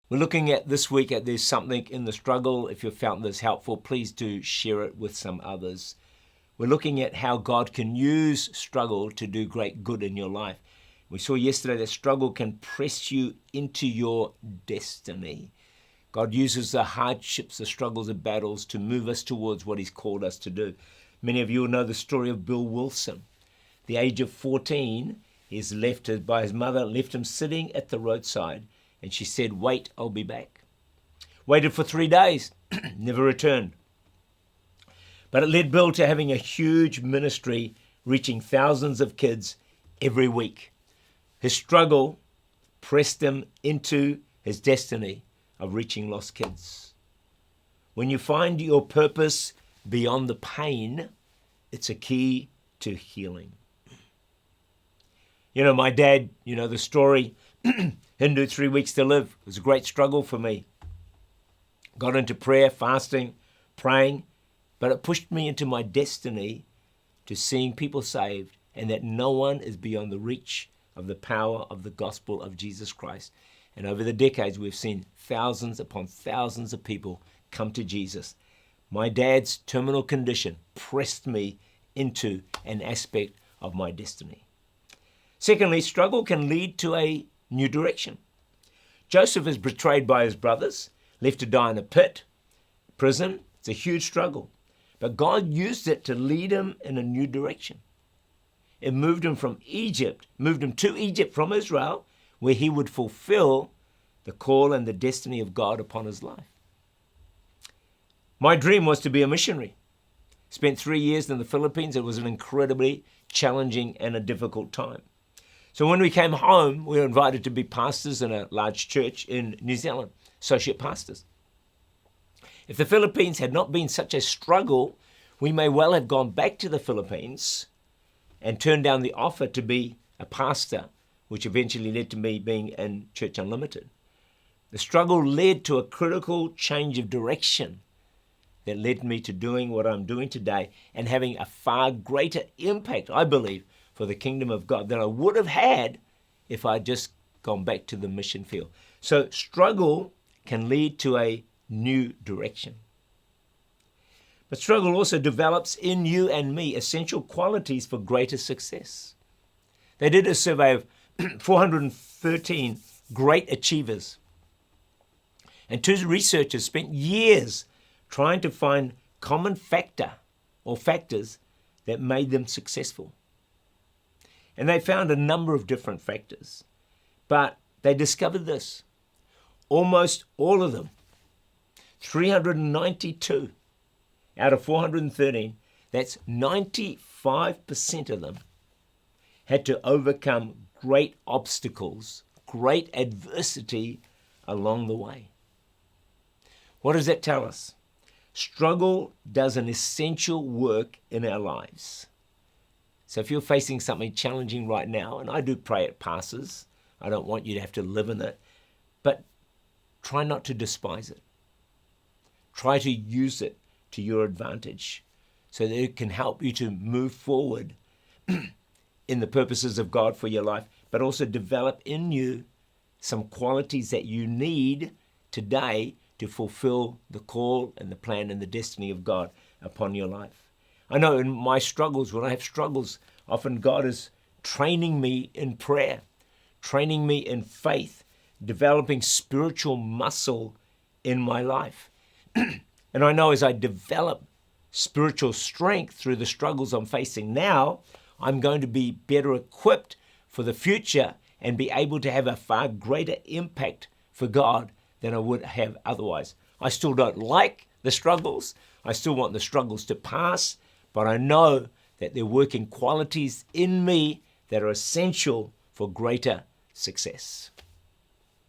We're looking at this week at There's Something in the Struggle. If you found this helpful, please do share it with some others. We're looking at how God can use struggle to do great good in your life. We saw yesterday that struggle can press you into your destiny. God uses the hardships, the struggles, the battles to move us towards what He's called us to do. Many of you will know the story of Bill Wilson. At the age of 14, he's left by his mother, left him sitting at the roadside, and she said, "Wait, I'll be back." Waited for 3 days, never returned. But it led Bill to having a huge ministry, reaching thousands of kids every week. His struggle pressed him into his destiny of reaching lost kids. When you find your purpose beyond the pain, it's a key to healing. You know, my dad, you know the story, Hindu 3 weeks to live. It was a great struggle for me. Got into prayer, fasting, praying, but it pushed me into my destiny to seeing people saved, and that no one is beyond the reach of the power of the gospel of Jesus Christ. And over the decades, we've seen thousands upon thousands of people come to Jesus. My dad's terminal condition pressed me into an aspect of my destiny. Secondly, struggle can lead to a new direction. Joseph is betrayed by his brothers, left to die in a pit, prison. It's a huge struggle. But God used it to lead him in a new direction. It moved him to Egypt from Israel, where he would fulfill the call and the destiny of God upon his life. My dream was to be a missionary. Spent 3 years in the Philippines. It was an incredibly challenging and a difficult time. So when we came home, we were invited to be pastors in a large church in New Zealand, associate pastors. If the Philippines had not been such a struggle, we may well have gone back to the Philippines and turned down the offer to be a pastor, which eventually led to me being in Church Unlimited. The struggle led to a critical change of direction that led me to doing what I'm doing today and having a far greater impact, I believe, for the kingdom of God than I would have had if I had just gone back to the mission field. So struggle can lead to a new direction. But struggle also develops in you and me essential qualities for greater success. They did a survey of 413 great achievers. And 2 researchers spent years trying to find common factor or factors that made them successful. And they found a number of different factors. But they discovered this. Almost all of them, 392 out of 413, that's 95% of them, had to overcome great obstacles, great adversity along the way. What does that tell us? Struggle does an essential work in our lives. So if you're facing something challenging right now, and I do pray it passes, I don't want you to have to live in it, but try not to despise it. Try to use it to your advantage so that it can help you to move forward in the purposes of God for your life, but also develop in you some qualities that you need today to fulfill the call and the plan and the destiny of God upon your life. I know in my struggles, when I have struggles, often God is training me in prayer, training me in faith, developing spiritual muscle in my life. And I know as I develop spiritual strength through the struggles I'm facing now, I'm going to be better equipped for the future and be able to have a far greater impact for God than I would have otherwise. I still don't like the struggles. I still want the struggles to pass, but I know that they're working qualities in me that are essential for greater success.